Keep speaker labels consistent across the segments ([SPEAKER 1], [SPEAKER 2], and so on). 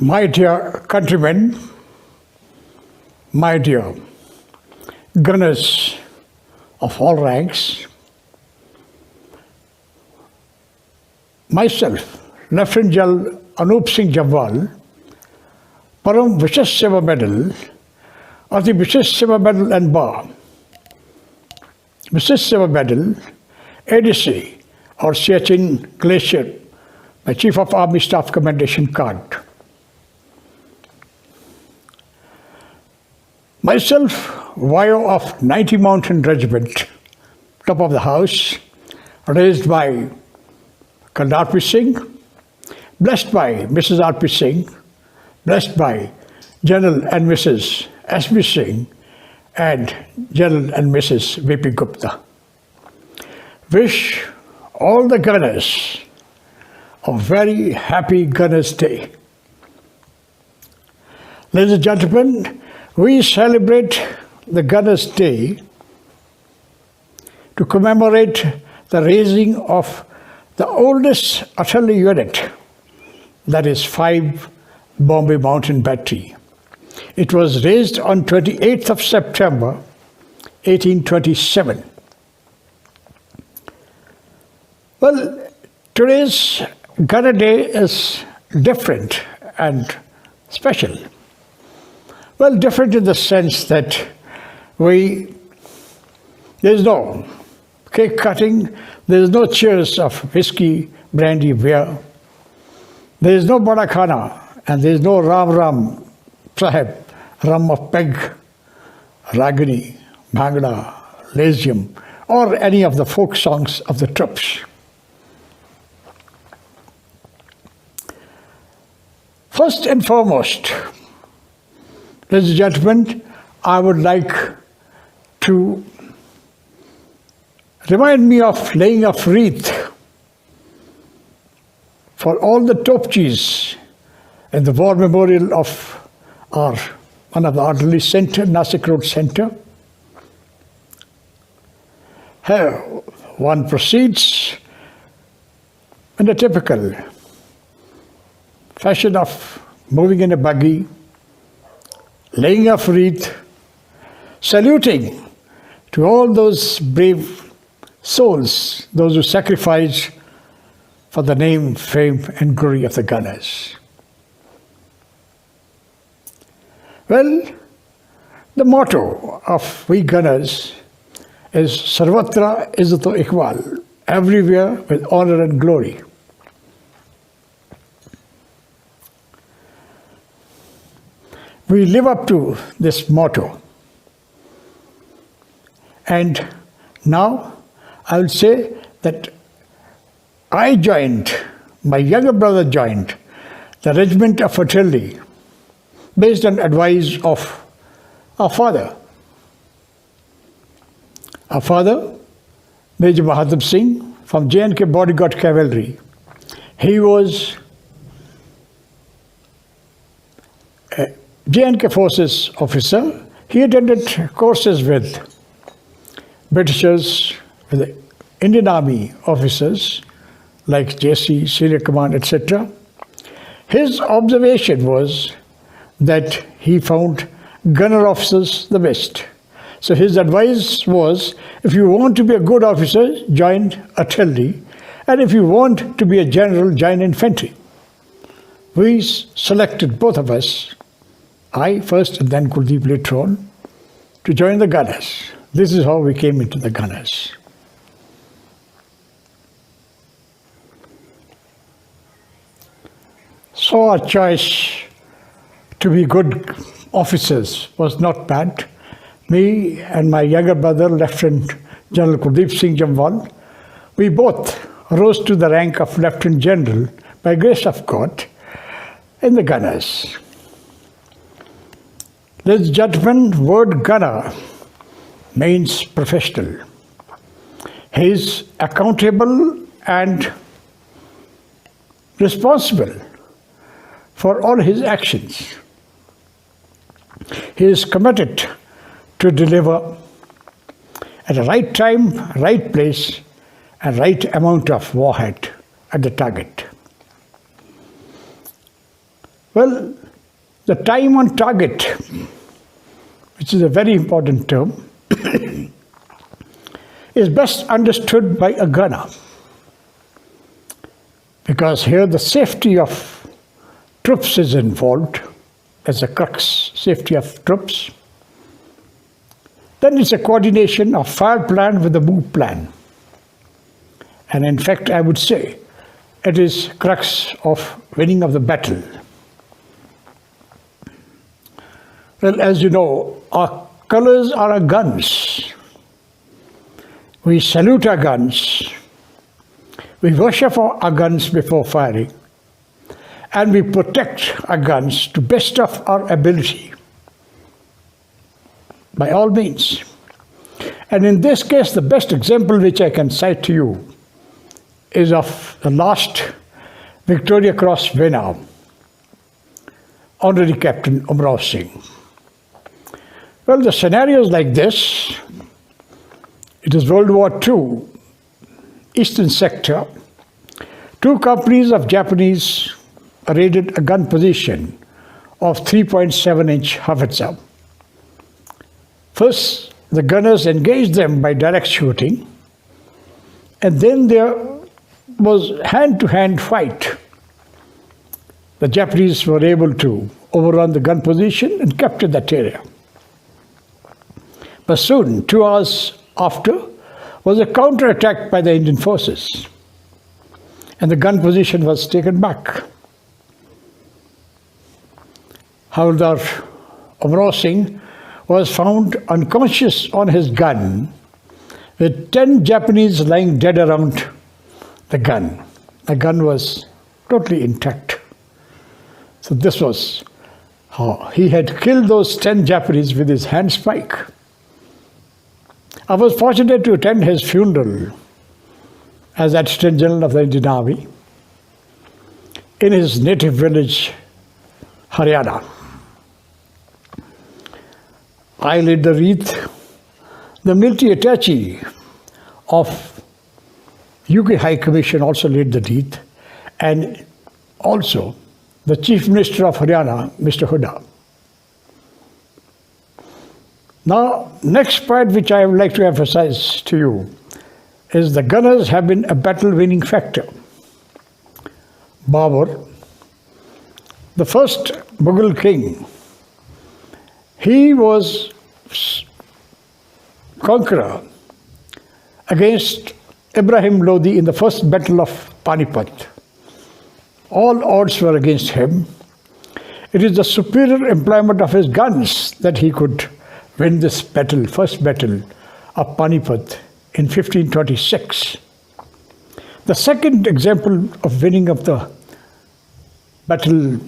[SPEAKER 1] My dear countrymen, my dear gunners of all ranks, myself, Lieutenant General Anup Singh Jamwal, Param Vishesh Seva Medal of the Vishesh Seva Medal and Bar, Vishesh Seva Medal, ADC or Siachen Glacier, my Chief of Army Staff Commendation Card. Myself, Vayo of 90 Mountain Regiment, top of the house, raised by Colonel R.P. Singh, blessed by Mrs. R.P. Singh, blessed by General and Mrs. S.B. Singh, and General and Mrs. V.P. Gupta. Wish all the gunners a very happy Gunners' Day. Ladies and gentlemen, we celebrate the Gunners' Day to commemorate the raising of the oldest artillery unit, that is 5 Bombay Mountain Battery. It was raised on 28th of September, 1827. Well, today's Gunner Day is different and special. Well, different in the sense that there's no cake cutting, there's no cheers of whiskey, brandy, beer, there's no badakhana, and there's no Ram Ram Sahib, rum of peg, ragini, bhangra, lezium, or any of the folk songs of the troops. First and foremost, ladies and gentlemen, I would like to remind me of laying of wreath for all the Topchis in the war memorial of one of the artillery center, Nasik Road Center. Here, one proceeds in the typical fashion of moving in a buggy, laying of wreath, saluting to all those brave souls, those who sacrificed for the name, fame, and glory of the gunners. Well, the motto of we gunners is Sarvatra Izzato Iqbal, everywhere with honor and glory. We live up to this motto. And now I will say that my younger brother joined the regiment of artillery based on advice of our father. Our father, Major Mahatma Singh from J&K Bodyguard Cavalry. He was a J&K Forces officer. He attended courses with Britishers, with the Indian Army officers like JC, Senior Command, etc. His observation was that he found gunner officers the best. So his advice was, if you want to be a good officer, join artillery, and if you want to be a general, join infantry. We selected, both of us, I first and then Kuldeep later on, to join the gunners. This is how we came into the gunners. So our choice to be good officers was not bad. Me and my younger brother, Lieutenant General Kuldeep Singh Jamwal, we both rose to the rank of Lieutenant General by grace of God in the gunners. Ladies and gentlemen, word gunner means professional. He is accountable and responsible for all his actions. He is committed to deliver at the right time, right place, and right amount of warhead at the target. Well, the time on target, which is a very important term, is best understood by a gunner, because here the safety of troops is involved as a crux, safety of troops. Then it's a coordination of fire plan with the move plan. And in fact, I would say it is crux of winning of the battle. Well, as you know, our colors are our guns. We salute our guns. We worship our guns before firing. And we protect our guns to best of our ability, by all means. And in this case, the best example which I can cite to you is of the last Victoria Cross winner, Honorary Captain Anup Singh. Well, the scenario is like this. It is World War II, Eastern Sector. Two companies of Japanese raided a gun position of 3.7-inch howitzer. First, the gunners engaged them by direct shooting, and then there was hand-to-hand fight. The Japanese were able to overrun the gun position and capture that area. But soon, 2 hours after, was a counterattack by the Indian forces, and the gun position was taken back. Havildar Anup Singh was found unconscious on his gun, with 10 Japanese lying dead around the gun. The gun was totally intact. So this was how he had killed those 10 Japanese with his handspike. I was fortunate to attend his funeral as Adjutant General of the Indian Army in his native village, Haryana. I laid the wreath. The military attaché of UK High Commission also laid the wreath, and also the Chief Minister of Haryana, Mr. Huda. Now, next part which I would like to emphasize to you is the gunners have been a battle-winning factor. Babur, the first Mughal king, he was conqueror against Ibrahim Lodi in the first battle of Panipat. All odds were against him. It is the superior employment of his guns that he could win this battle, first battle of Panipat in 1526. The second example of winning of the battle,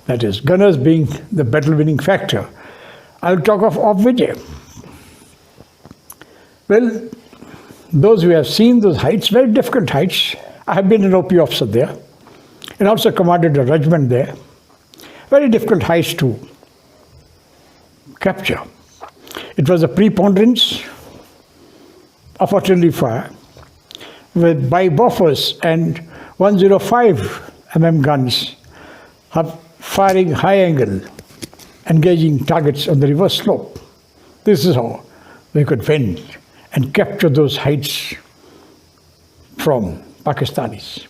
[SPEAKER 1] that is, gunners being the battle-winning factor, I'll talk of Vijay. Well, those who have seen those heights, very difficult heights. I have been an OP officer there and also commanded a regiment there. Very difficult heights to capture. It was a preponderance of artillery fire with bi-buffers and 105 mm guns firing high angle, engaging targets on the reverse slope. This is how we could win and capture those heights from Pakistanis.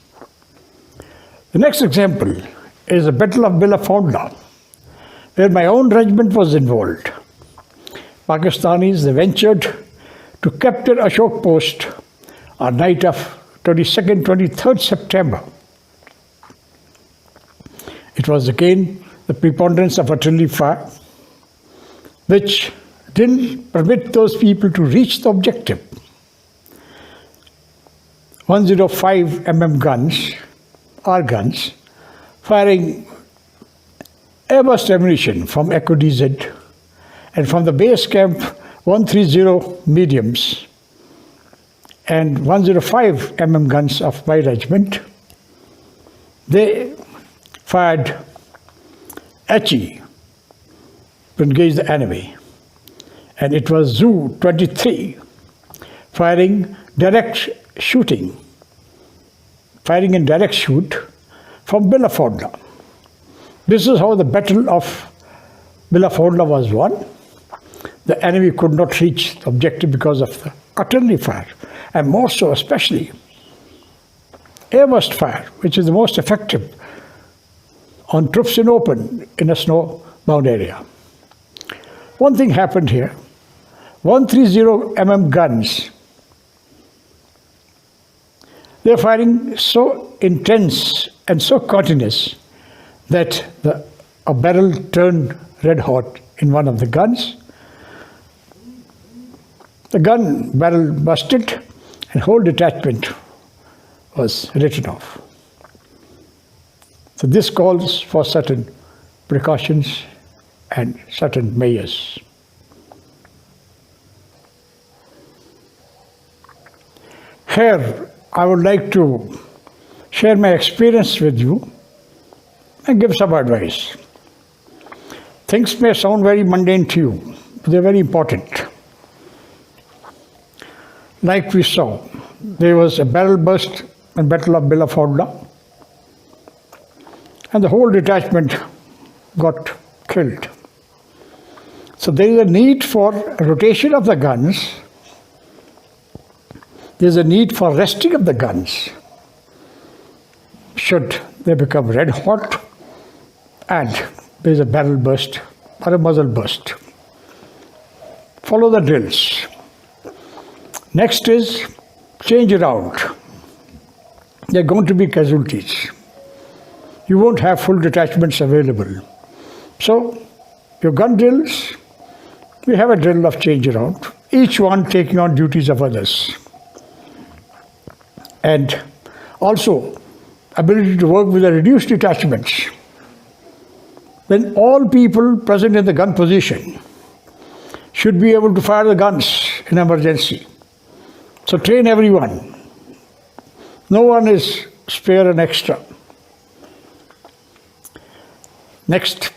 [SPEAKER 1] The next example is the Battle of Billafondla, where my own regiment was involved. Pakistanis, they ventured to capture Ashok Post on night of 22nd, 23rd September. It was again the preponderance of artillery fire, which didn't permit those people to reach the objective. 105 mm guns, our guns, firing airburst ammunition from Echo DZ, and from the base camp 130 mediums and 105 mm guns of my regiment. They fired HE to engage the enemy, and it was Zoo 23 firing in direct shoot from Billafondla. This is how the Battle of Bilaforda was won. The enemy could not reach the objective because of the artillery fire, and more so especially air-burst fire, which is the most effective on troops in open in a snow-bound area. One thing happened here. 130 mm guns, they're firing so intense and so continuous that a barrel turned red hot in one of the guns. The gun barrel busted and whole detachment was written off. So this calls for certain precautions and certain measures. Here, I would like to share my experience with you and give some advice. Things may sound very mundane to you, but they're very important. Like we saw, there was a barrel burst in Battle of Bilaforda, and the whole detachment got killed. So there is a need for rotation of the guns. There's a need for resting of the guns should they become red hot and there's a barrel burst or a muzzle burst. Follow the drills. Next is change around. There are going to be casualties. You won't have full detachments available. So your gun drills, we have a drill of change around, each one taking on duties of others. And also ability to work with the reduced detachments. Then all people present in the gun position should be able to fire the guns in emergency. So train everyone. No one is spare and extra. Next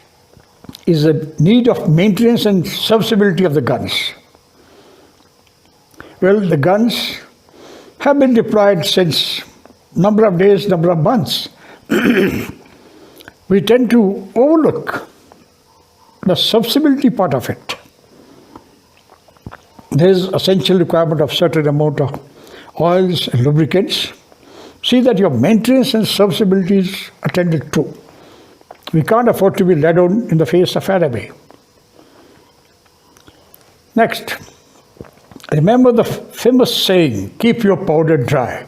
[SPEAKER 1] is the need of maintenance and serviceability of the guns. Well, the guns have been deployed since number of days, number of months. We tend to overlook the serviceability part of it. There is essential requirement of certain amount of oils and lubricants. See that your maintenance and serviceability is attended to. We can't afford to be led on in the face of enemy. Next, remember the famous saying, keep your powder dry.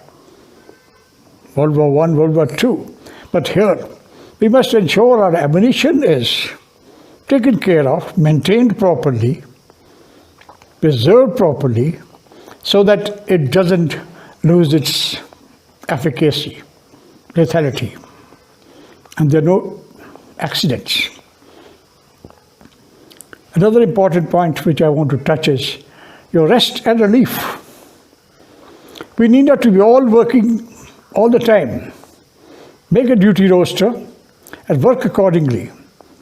[SPEAKER 1] World War I, World War II. But here, we must ensure our ammunition is taken care of, maintained properly, preserved properly, so that it doesn't lose its efficacy, lethality, and there are no accidents. Another important point which I want to touch is your rest and relief. We need not to be all working all the time. Make a duty roster and work accordingly.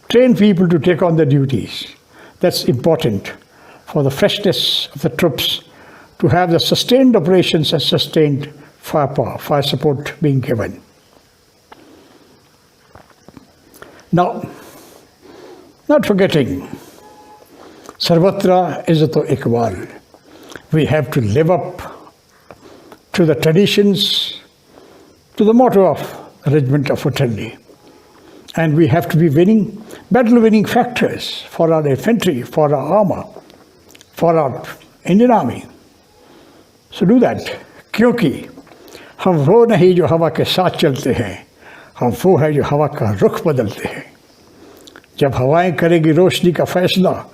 [SPEAKER 1] Train people to take on the duties. That's important for the freshness of the troops to have the sustained operations and sustained firepower, fire support being given. Now, not forgetting, Sarvatra Izzato Iqbal. We have to live up to the traditions, to the motto of the Regiment of Artillery. And we have to be battle-winning factors for our infantry, for our armor, for our Indian Army. So do that. क्योंकि हम वो नहीं जो हवा के साथ चलते हैं, हम वो है जो हवा का रुख बदलते हैं. जब हवाएं करेगी रोशनी का फैसला,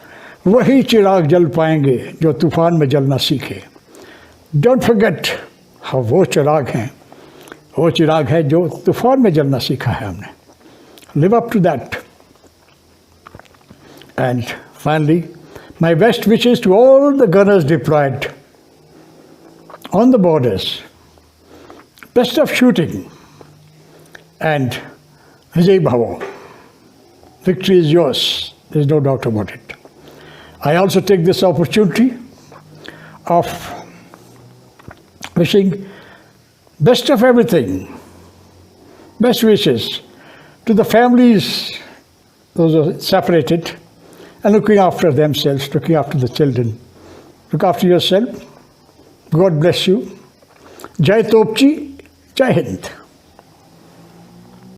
[SPEAKER 1] वही चिराग जल पाएंगे जो तूफान में जलना सीखे. Don't forget हम वो चिराग हैं, वो चिराग है जो तूफान में जलना सीखा है हमने. Live up to that. And finally, my best wishes to all the gunners deployed on the borders. Best of shooting and Vijay Bhavo. Victory is yours. There is no doubt about it. I also take this opportunity of wishing best of everything, best wishes to the families those are separated and looking after themselves, looking after the children. Look after yourself. God bless you. Jai Topchi, Jai Hind.